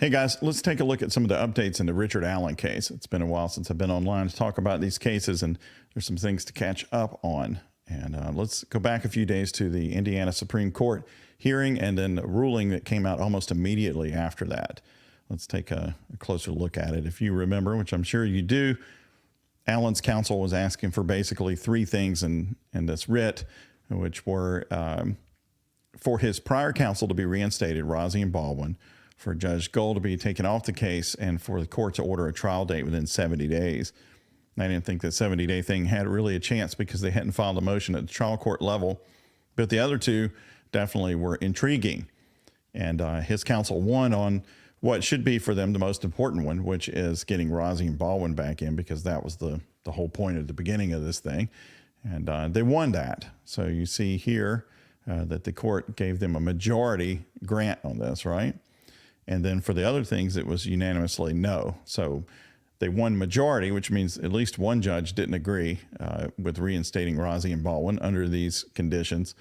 Hey guys, let's take a look at some of the updates in the Richard Allen case. It's been a while since I've been online to talk about these cases, and there's some things to catch up on. And let's go back a few days to the Indiana Supreme Court hearing and then a ruling that came out almost immediately after that. Let's take a closer look at it. If you remember, which I'm sure you do, Allen's counsel was asking for basically three things in this writ, which were for his prior counsel to be reinstated, Rozzi and Baldwin, for Judge Gull to be taken off the case, and for the court to order a trial date within 70 days. I didn't think that 70-day thing had really a chance because they hadn't filed a motion at the trial court level, but the other two definitely were intriguing. And his counsel won on what should be for them the most important one, which is getting Rozzi and Baldwin back in, because that was the whole point at the beginning of this thing. And they won that. So you see here that the court gave them a majority grant on this, right? And then for the other things, it was unanimously no. So they won majority, which means at least one judge didn't agree with reinstating Rozzi and Baldwin under these conditions,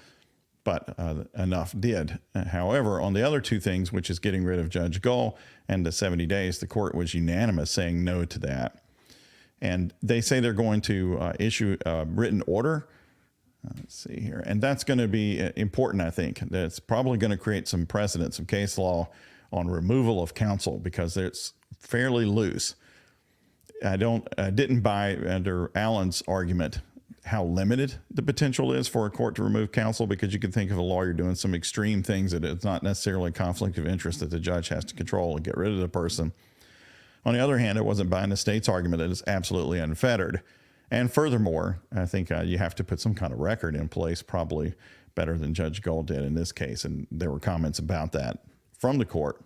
but enough did. However, on the other two things, which is getting rid of Judge Gull and the 70 days, the court was unanimous saying no to that. And they say they're going to issue a written order. Let's see here. And that's going to be important, I think. That's probably going to create some precedent, some case law on removal of counsel, because it's fairly loose. I didn't buy under Allen's argument how limited the potential is for a court to remove counsel, because you can think of a lawyer doing some extreme things that it's not necessarily a conflict of interest that the judge has to control and get rid of the person. On the other hand, it wasn't buying the state's argument that it's absolutely unfettered. And furthermore, I think you have to put some kind of record in place, probably better than Judge Gull did in this case. And there were comments about that from the court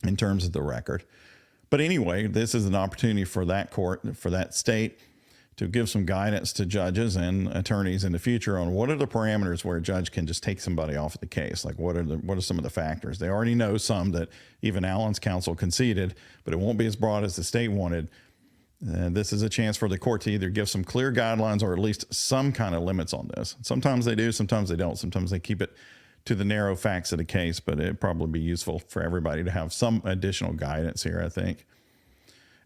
in terms of the record. But anyway, this is an opportunity for that court, for that state, to give some guidance to judges and attorneys in the future on what are the parameters where a judge can just take somebody off of the case. Like what are some of the factors? They already know some that even Allen's counsel conceded, but it won't be as broad as the state wanted. This is a chance for the court to either give some clear guidelines or at least some kind of limits on this. Sometimes they do, sometimes they don't. Sometimes they keep it to the narrow facts of the case, but it'd probably be useful for everybody to have some additional guidance here, I think.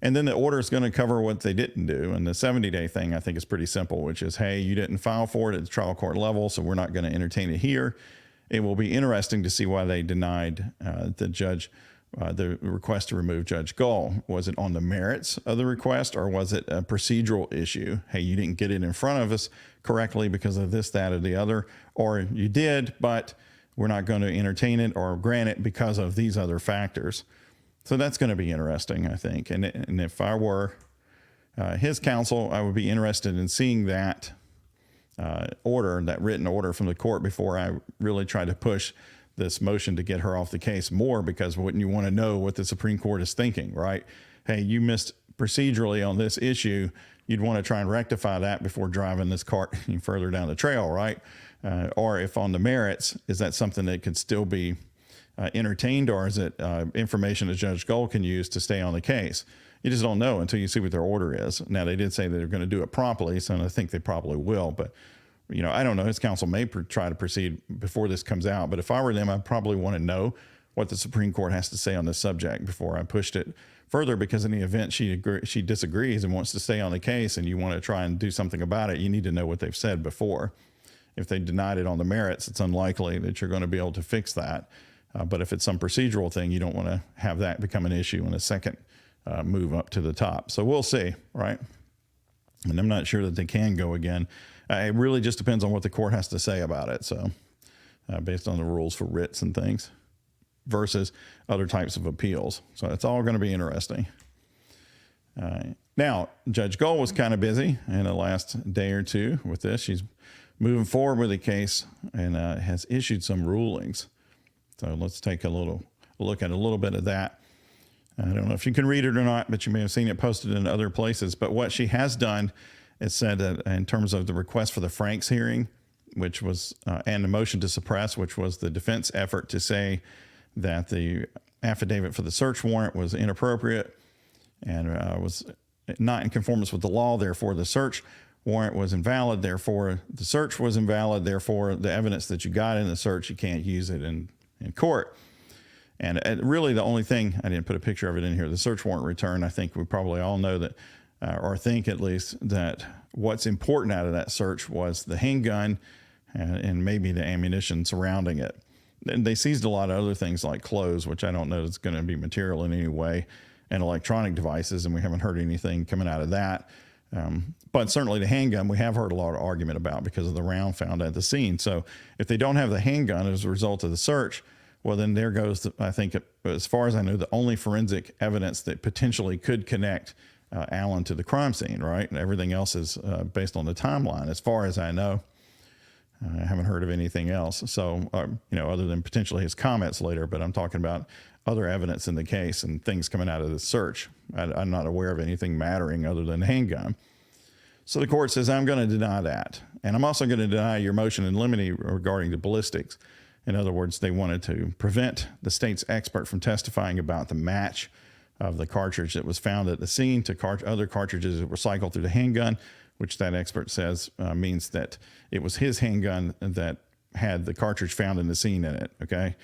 And then the order is going to cover what they didn't do. And the 70-day thing, I think, is pretty simple, which is, hey, you didn't file for it at the trial court level, so we're not going to entertain it here. It will be interesting to see why they denied the request to remove Judge Gull. Was it on the merits of the request, or was it a procedural issue? Hey, you didn't get it in front of us correctly because of this, that, or the other, or you did, but we're not going to entertain it or grant it because of these other factors. So that's going to be interesting, I think. And if I were his counsel, I would be interested in seeing that order, that written order from the court, before I really try to push this motion to get her off the case more, because wouldn't you want to know what the Supreme Court is thinking, right? Hey, you missed procedurally on this issue. You'd want to try and rectify that before driving this cart further down the trail, right? Or if on the merits, is that something that could still be entertained, or is it information that Judge Gull can use to stay on the case? You just don't know until you see what their order is. Now, they did say that they're going to do it properly, so I think they probably will, but you know, I don't know. His counsel may try to proceed before this comes out, but if I were them, I'd probably want to know what the Supreme Court has to say on this subject before I pushed it further, because in the event she disagrees and wants to stay on the case and you want to try and do something about it, you need to know what they've said before. If they denied it on the merits, it's unlikely that you're going to be able to fix that. But if it's some procedural thing, you don't want to have that become an issue in a second move up to the top. So we'll see, right? And I'm not sure that they can go again. It really just depends on what the court has to say about it. So based on the rules for writs and things versus other types of appeals. So it's all going to be interesting. Now, Judge Gull was kind of busy in the last day or two with this. She's moving forward with the case and has issued some rulings. So let's take a look at a little bit of that. I don't know if you can read it or not, but you may have seen it posted in other places. But what she has done is said that in terms of the request for the Franks hearing, which was, and the motion to suppress, which was the defense effort to say that the affidavit for the search warrant was inappropriate and was not in conformance with the law. Therefore, the search warrant was invalid. Therefore, the search was invalid. Therefore, the evidence that you got in the search, you can't use it in court. And really the only thing, I didn't put a picture of it in here, the search warrant return, I think we probably all know that, or think at least, that what's important out of that search was the handgun and maybe the ammunition surrounding it. And they seized a lot of other things like clothes, which I don't know is going to be material in any way, and electronic devices, and we haven't heard anything coming out of that. But certainly the handgun, we have heard a lot of argument about because of the round found at the scene. So if they don't have the handgun as a result of the search, well, then there goes, I think, as far as I know, the only forensic evidence that potentially could connect Allen to the crime scene, right? And everything else is based on the timeline, as far as I know. I haven't heard of anything else. So, other than potentially his comments later, but I'm talking about other evidence in the case and things coming out of the search. I'm not aware of anything mattering other than the handgun. So the court says, I'm going to deny that. And I'm also going to deny your motion in limine regarding the ballistics. In other words, they wanted to prevent the state's expert from testifying about the match of the cartridge that was found at the scene to other cartridges that were cycled through the handgun, which that expert says means that it was his handgun that had the cartridge found in the scene in it, okay?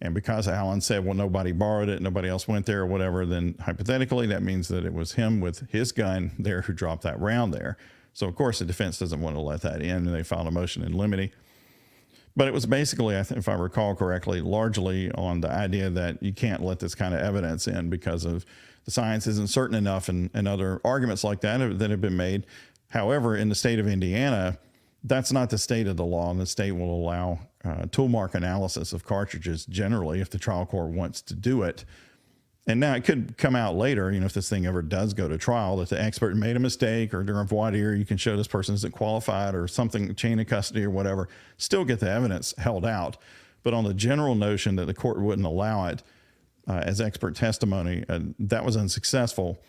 And because Allen said, well, nobody borrowed it, nobody else went there or whatever, then hypothetically that means that it was him with his gun there who dropped that round there. So, of course, the defense doesn't want to let that in, and they filed a motion in limine. But it was basically, I think, if I recall correctly, largely on the idea that you can't let this kind of evidence in because of the science isn't certain enough and other arguments like that have been made. However, in the state of Indiana, that's not the state of the law, and the state will allow toolmark analysis of cartridges generally if the trial court wants to do it. And now it could come out later, if this thing ever does go to trial, that the expert made a mistake, or during voir dire, you can show this person isn't qualified or something, chain of custody or whatever, still get the evidence held out. But on the general notion that the court wouldn't allow it as expert testimony, that was unsuccessful.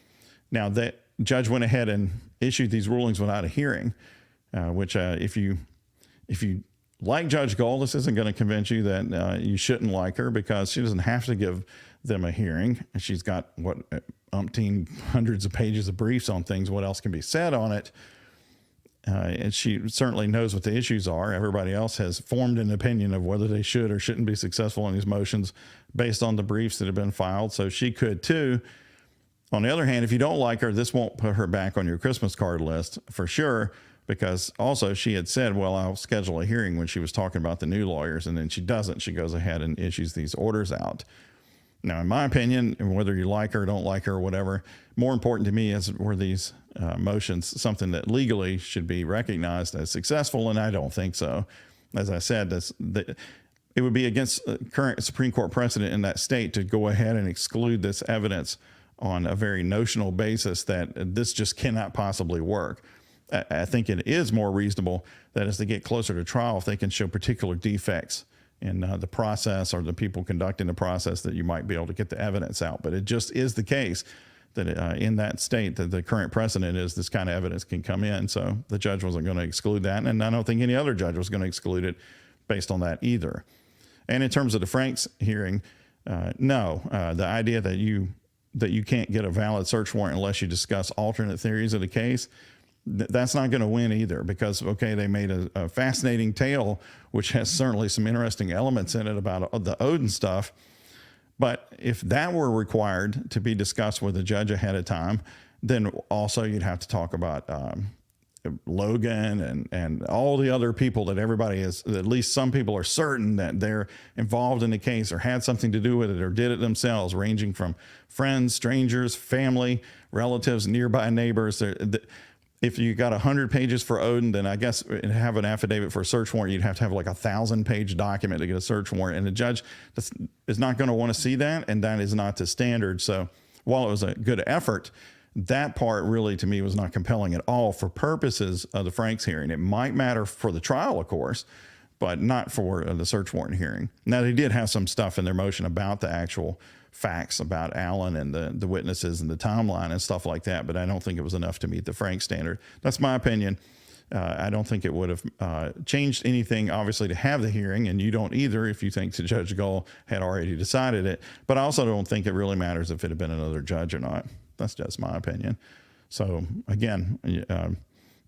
Now, that judge went ahead and issued these rulings without a hearing, which if you like Judge Gull, this isn't going to convince you that you shouldn't like her, because she doesn't have to give them a hearing. She's got umpteen hundreds of pages of briefs on things. What else can be said on it? And she certainly knows what the issues are. Everybody else has formed an opinion of whether they should or shouldn't be successful in these motions based on the briefs that have been filed. So she could too. On the other hand, if you don't like her, this won't put her back on your Christmas card list for sure, because also she had said, well, I'll schedule a hearing when she was talking about the new lawyers, and then she doesn't. She goes ahead and issues these orders out. Now, in my opinion, whether you like her or don't like her or whatever, more important to me were these motions something that legally should be recognized as successful, and I don't think so. As I said, it would be against current Supreme Court precedent in that state to go ahead and exclude this evidence on a very notional basis that this just cannot possibly work. I think it is more reasonable that as they get closer to trial, if they can show particular defects in the process or the people conducting the process, that you might be able to get the evidence out. But it just is the case that in that state that the current precedent is this kind of evidence can come in. So the judge wasn't going to exclude that, and I don't think any other judge was going to exclude it based on that either. And in terms of the Franks hearing, no, the idea that you can't get a valid search warrant unless you discuss alternate theories of the case, that's not going to win either, because, okay, they made a fascinating tale, which has certainly some interesting elements in it about the Odin stuff. But if that were required to be discussed with a judge ahead of time, then also you'd have to talk about Logan and all the other people that everybody is, at least some people are certain that they're involved in the case or had something to do with it or did it themselves, ranging from friends, strangers, family, relatives, nearby neighbors. If you got 100 pages for Odin, then I guess have an affidavit for a search warrant, you'd have to have like 1,000-page document to get a search warrant. And the judge is not going to want to see that, and that is not the standard. So while it was a good effort, that part really, to me, was not compelling at all for purposes of the Franks hearing. It might matter for the trial, of course, but not for the search warrant hearing. Now, they did have some stuff in their motion about the actual facts about Allen and the witnesses and the timeline and stuff like that, but I don't think it was enough to meet the Frank standard. That's my opinion. I don't think it would have changed anything, obviously, to have the hearing, and you don't either if you think that Judge Gull had already decided it. But I also don't think it really matters if it had been another judge or not. That's just my opinion. So, again,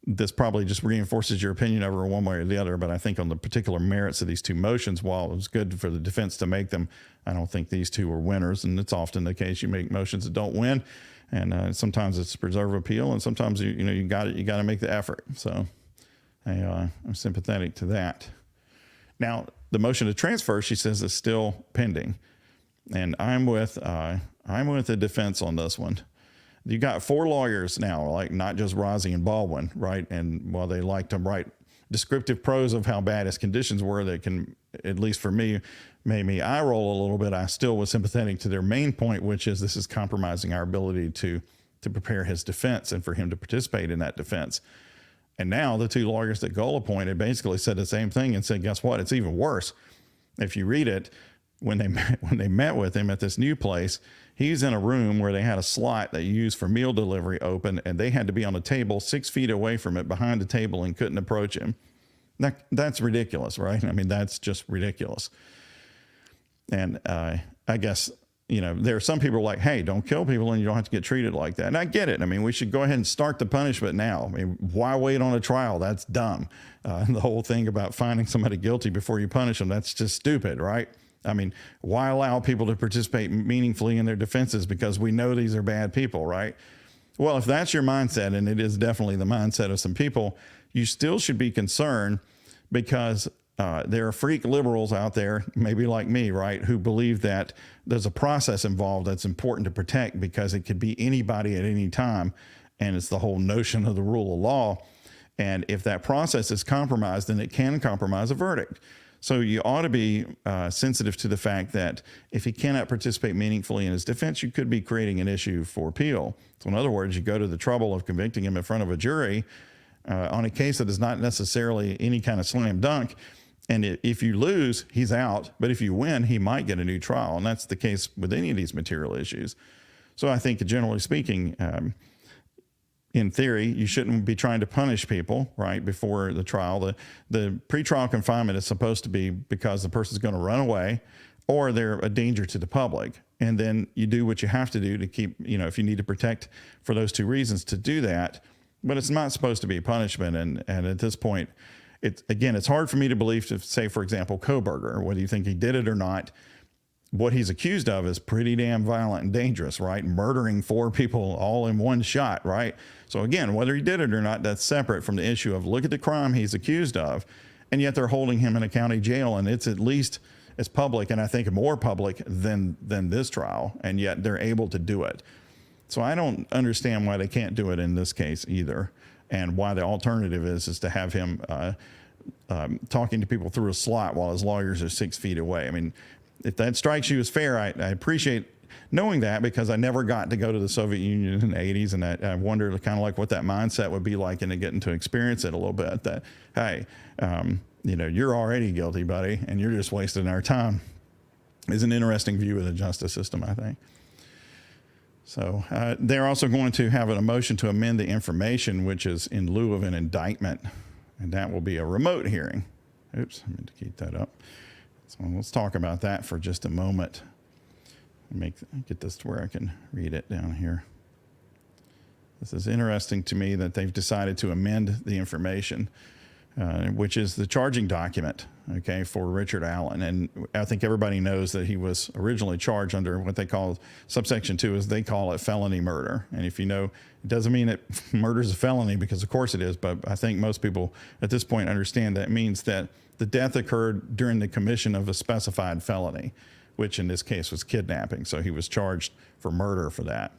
this probably just reinforces your opinion over one way or the other. But I think on the particular merits of these two motions, while it was good for the defense to make them, I don't think these two were winners. And it's often the case you make motions that don't win. And sometimes it's preserve appeal, and sometimes you got to make the effort. So I'm sympathetic to that. Now the motion to transfer, she says, is still pending, and I'm with the defense on this one. You got 4 lawyers now, like not just Rozzi and Baldwin, right? And while they like to write descriptive prose of how bad his conditions were, that can, at least for me, made me eye roll a little bit. I still was sympathetic to their main point, which is this is compromising our ability to prepare his defense and for him to participate in that defense. And now the 2 lawyers that Gull appointed basically said the same thing and said, guess what? It's even worse. If you read it, when they met with him at this new place, he's in a room where they had a slot that you use for meal delivery open, and they had to be on a table 6 feet away from it, behind the table, and couldn't approach him. That's ridiculous, right? I mean, that's just ridiculous. And I guess, there are some people like, hey, don't kill people and you don't have to get treated like that. And I get it. I mean, we should go ahead and start the punishment now. I mean, why wait on a trial? That's dumb. The whole thing about finding somebody guilty before you punish them, that's just stupid, right? I mean, why allow people to participate meaningfully in their defenses because we know these are bad people, right? Well, if that's your mindset, and it is definitely the mindset of some people, you still should be concerned because there are freak liberals out there, maybe like me, right, who believe that there's a process involved that's important to protect because it could be anybody at any time, and it's the whole notion of the rule of law. And if that process is compromised, then it can compromise a verdict. So you ought to be sensitive to the fact that if he cannot participate meaningfully in his defense, you could be creating an issue for appeal. So in other words, you go to the trouble of convicting him in front of a jury on a case that is not necessarily any kind of slam dunk. And if you lose, he's out. But if you win, he might get a new trial. And that's the case with any of these material issues. So I think, generally speaking, in theory, you shouldn't be trying to punish people right before the trial. The pretrial confinement is supposed to be because the person's going to run away or they're a danger to the public. And then you do what you have to do to keep, if you need to protect for those 2 reasons, to do that. But it's not supposed to be punishment. And at this point, it's hard for me to believe, to say, for example, Koberger, whether you think he did it or not, what he's accused of is pretty damn violent and dangerous, right? Murdering 4 people all in one shot, right? So again, whether he did it or not, that's separate from the issue of look at the crime he's accused of, and yet they're holding him in a county jail, and it's at least as public, and I think more public than this trial, and yet they're able to do it. So I don't understand why they can't do it in this case either, and why the alternative is to have him talking to people through a slot while his lawyers are 6 feet away. I mean, if that strikes you as fair, I appreciate knowing that, because I never got to go to the Soviet Union in the 80s, and I wonder kind of like what that mindset would be like, and to getting to experience it a little bit, that, hey, you're already guilty, buddy, and you're just wasting our time, is an interesting view of the justice system, I think. So they're also going to have a motion to amend the information, which is in lieu of an indictment, and that will be a remote hearing. Oops, I meant to keep that up. So let's talk about that for just a moment. Get this to where I can read it down here. This is interesting to me that they've decided to amend the information, which is the charging document, okay, for Richard Allen. And I think everybody knows that he was originally charged under what they call subsection 2, as they call it, felony murder. And if you know, it doesn't mean that murder is a felony, because of course it is, but I think most people at this point understand that it means that the death occurred during the commission of a specified felony, which in this case was kidnapping. So he was charged for murder for that.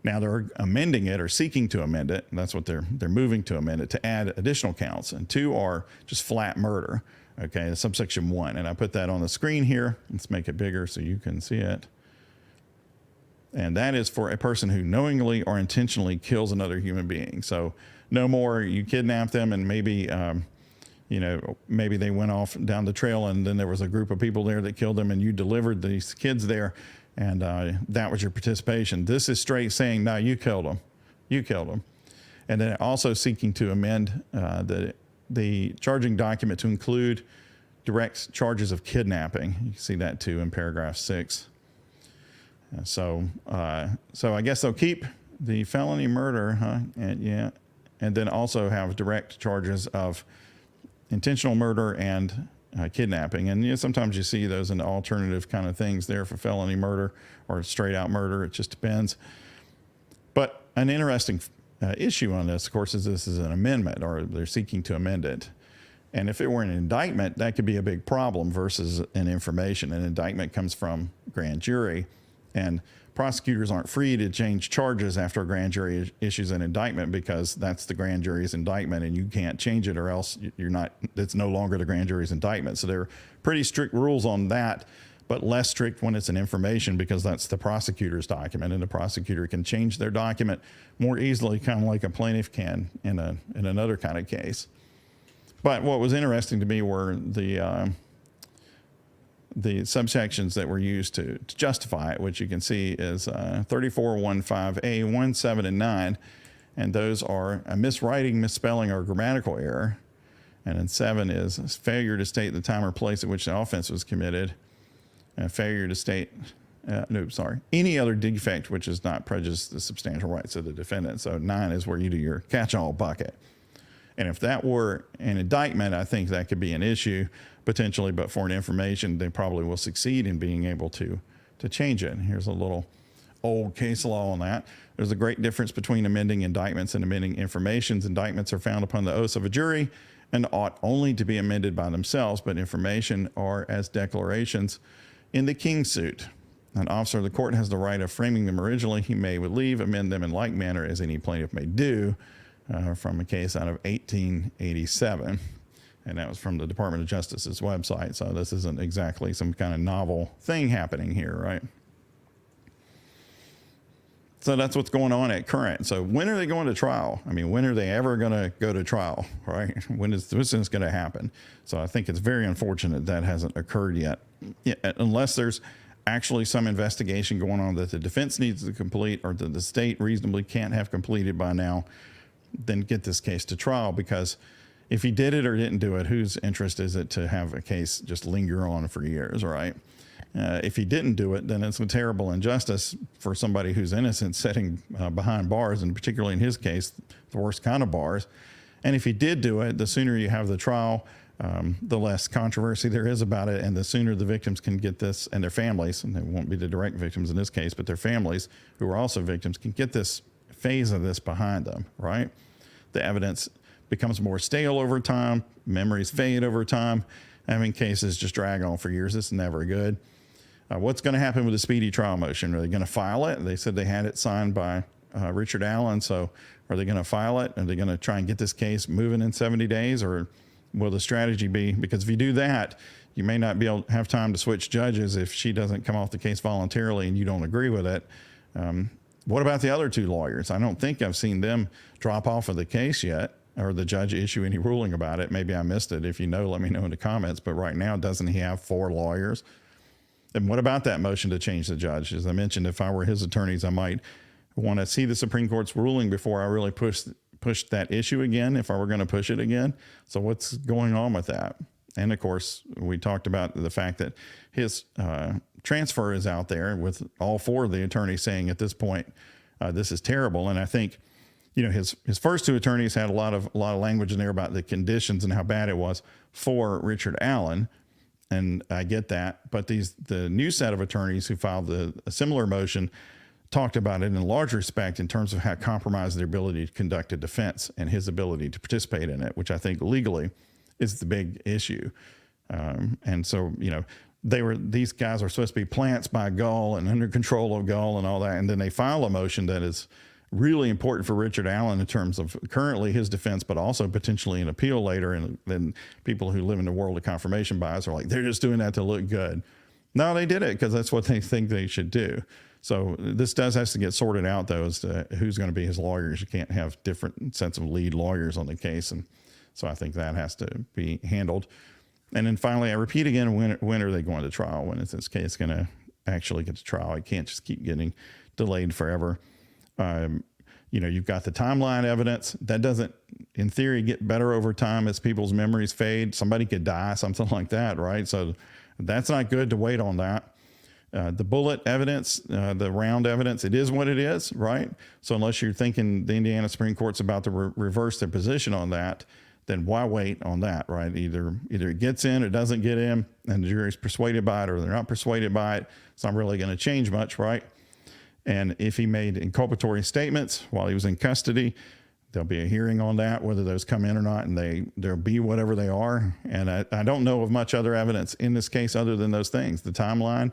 Now they're amending it, or seeking to amend it. And that's what they're moving to amend it, to add additional counts. And 2 are just flat murder. Okay, subsection 1. And I put that on the screen here. Let's make it bigger so you can see it. And that is for a person who knowingly or intentionally kills another human being. So no more you kidnap them, and maybe maybe they went off down the trail, and then there was a group of people there that killed them, and you delivered these kids there, and that was your participation. This is straight saying, no, you killed them. You killed them. And then also seeking to amend the charging document to include direct charges of kidnapping. You can see that too in paragraph 6. So I guess they'll keep the felony murder, huh? And yeah. and then also have direct charges of intentional murder and kidnapping. And sometimes you see those in alternative kind of things there for felony murder or straight out murder. It just depends. But an interesting issue on this, of course, is this is an amendment, or they're seeking to amend it. And if it were an indictment, that could be a big problem versus an information. An indictment comes from grand jury, and prosecutors aren't free to change charges after a grand jury issues an indictment, because that's the grand jury's indictment and you can't change it, or else it's no longer the grand jury's indictment. So there are pretty strict rules on that, but less strict when it's an information, because that's the prosecutor's document, and the prosecutor can change their document more easily, kind of like a plaintiff can in another kind of case. But what was interesting to me were the subsections that were used to justify it, which you can see is 3415A, 1, 7, and 9. And those are a miswriting, misspelling, or grammatical error. And then 7 is failure to state the time or place at which the offense was committed. And failure to state, any other defect which is not prejudice the substantial rights of the defendant. So 9 is where you do your catch-all bucket. And if that were an indictment, I think that could be an issue potentially, but for an information, they probably will succeed in being able to change it. Here's a little old case law on that. There's a great difference between amending indictments and amending informations. Indictments are found upon the oaths of a jury and ought only to be amended by themselves, but information are as declarations in the King's suit. An officer of the court has the right of framing them originally. He may, with leave, amend them in like manner as any plaintiff may do. From a case out of 1887. And that was from the Department of Justice's website. So this isn't exactly some kind of novel thing happening here, right? So that's what's going on at current. So when are they going to trial? I mean, when are they ever going to go to trial, right? When is this going to happen? So I think it's very unfortunate that hasn't occurred yet, unless there's actually some investigation going on that the defense needs to complete, or that the state reasonably can't have completed by now. Then get this case to trial, because if he did it or didn't do it, whose interest is it to have a case just linger on for years, right? If he didn't do it, then it's a terrible injustice for somebody who's innocent sitting behind bars, and particularly in his case, the worst kind of bars. And if he did do it, the sooner you have the trial, the less controversy there is about it, and the sooner the victims can get this, and their families, and they won't be the direct victims in this case, but their families who are also victims can get this phase of this behind them, right? The evidence becomes more stale over time. Memories fade over time. Having cases just drag on for years, it's never good. What's going to happen with the speedy trial motion? Are they going to file it? They said they had it signed by Richard Allen. So are they going to file it? Are they going to try and get this case moving in 70 days? Or will the strategy be, because if you do that, you may not be able to have time to switch judges if she doesn't come off the case voluntarily and you don't agree with it. What about the other two lawyers? I don't think I've seen them drop off of the case yet, or the judge issue any ruling about it. Maybe I missed it. If you know, let me know in the comments. But right now, doesn't he have 4 lawyers? And what about that motion to change the judge? As I mentioned, if I were his attorneys, I might want to see the Supreme Court's ruling before I really push that issue again, if I were going to push it again. So what's going on with that? And of course, we talked about the fact that his transfer is out there with all 4 of the attorneys saying at this point, this is terrible. And I think, his first 2 attorneys had a lot of language in there about the conditions and how bad it was for Richard Allen. And I get that. But the new set of attorneys who filed a similar motion talked about it in a large respect in terms of how it compromised their ability to conduct a defense and his ability to participate in it, which I think legally is the big issue. And so, these guys are supposed to be plants by Gull and under control of Gull and all that. And then they file a motion that is really important for Richard Allen in terms of currently his defense, but also potentially an appeal later. And then people who live in the world of confirmation bias are like, they're just doing that to look good. No, they did it because that's what they think they should do. So this does have to get sorted out, though, as to who's going to be his lawyers. You can't have different sets of lead lawyers on the case. And so I think that has to be handled. And then finally, I repeat again, when are they going to trial? When is this case going to actually get to trial? It can't just keep getting delayed forever. You've got the timeline evidence. That doesn't, in theory, get better over time as people's memories fade. Somebody could die, something like that, right? So that's not good to wait on that. The bullet evidence, the round evidence, it is what it is, right? So unless you're thinking the Indiana Supreme Court's about to reverse their position on that, then why wait on that, right? Either it gets in or doesn't get in, and the jury's persuaded by it, or they're not persuaded by it. It's not really going to change much, right? And if he made inculpatory statements while he was in custody, there'll be a hearing on that, whether those come in or not, and there'll be whatever they are. And I don't know of much other evidence in this case other than those things: the timeline,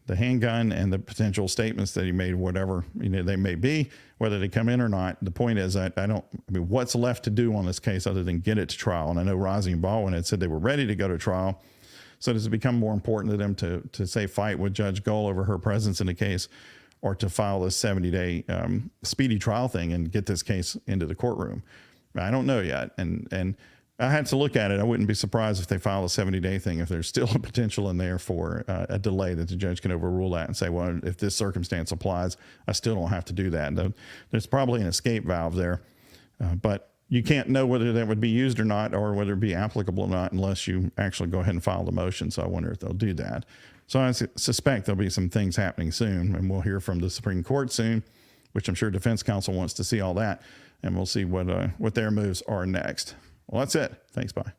the handgun, and the potential statements that he made, whatever they may be, whether they come in or not. The point is, I mean, what's left to do on this case other than get it to trial? And I know Rozzi and Baldwin had said they were ready to go to trial. So does it become more important to them to say fight with Judge Gull over her presence in the case, or to file this 70-day speedy trial thing and get this case into the courtroom? I don't know yet. And I had to look at it. I wouldn't be surprised if they file a 70-day thing, if there's still a potential in there for a delay, that the judge can overrule that and say, well, if this circumstance applies, I still don't have to do that. There's probably an escape valve there, but you can't know whether that would be used or not, or whether it be applicable or not, unless you actually go ahead and file the motion. So I wonder if they'll do that. So I suspect there'll be some things happening soon, and we'll hear from the Supreme Court soon, which I'm sure defense counsel wants to see all that, and we'll see what their moves are next. Well, that's it. Thanks. Bye.